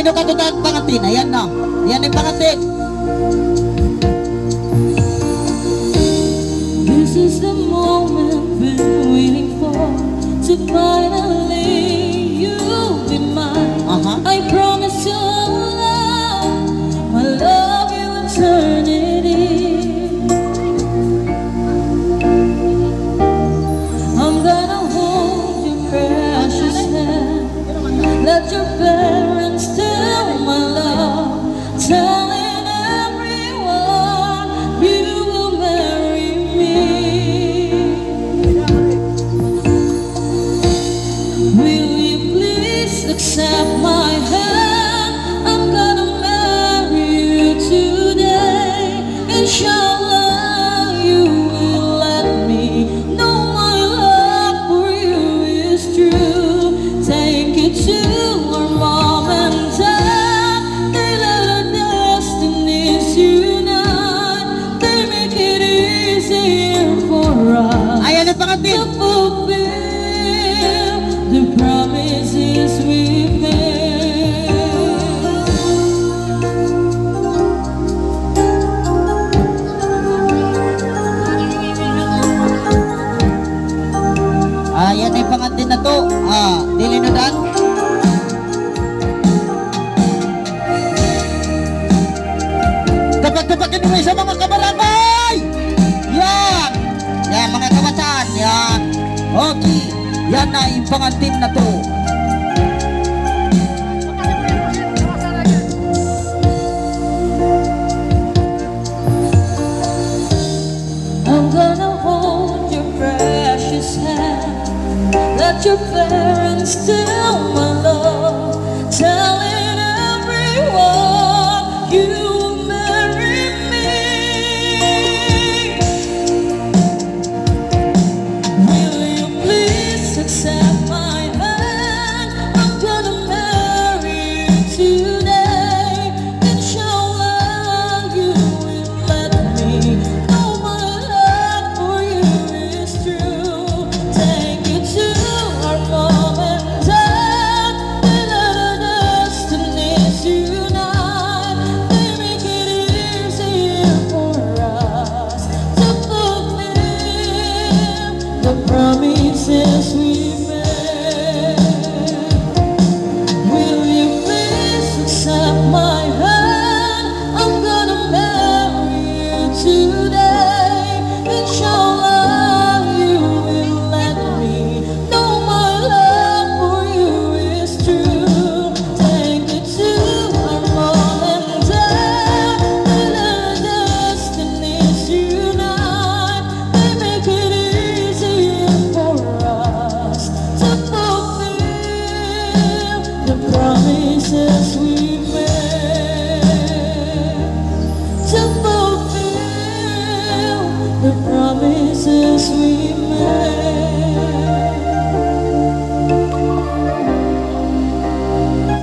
Sino ka doon ang pangatin? Ayan na. Ayan ang pangatin. This is the moment been waiting for, to finally you'll be mine. I promise you love, my love you eternity. I'm gonna hold your precious hand. Let your parents tell my love, telling everyone you will marry me. Will you please accept my hand? I'm gonna marry you today. Inshallah, you will let me know my love for you is true. Thank you to our mom and dad. They let our destinies unite. They make it easier for us Ayan ang pangatin. to fulfill the promises we made. Ayan ang pangatin na to. Dili na dan. Kapag-kapagin mo sa mga kabarangay. Yan. Yan mga kabataan. Yan. Okay. Yan na yung pangatin na to. I'm gonna hold your precious hand. Let your parents tell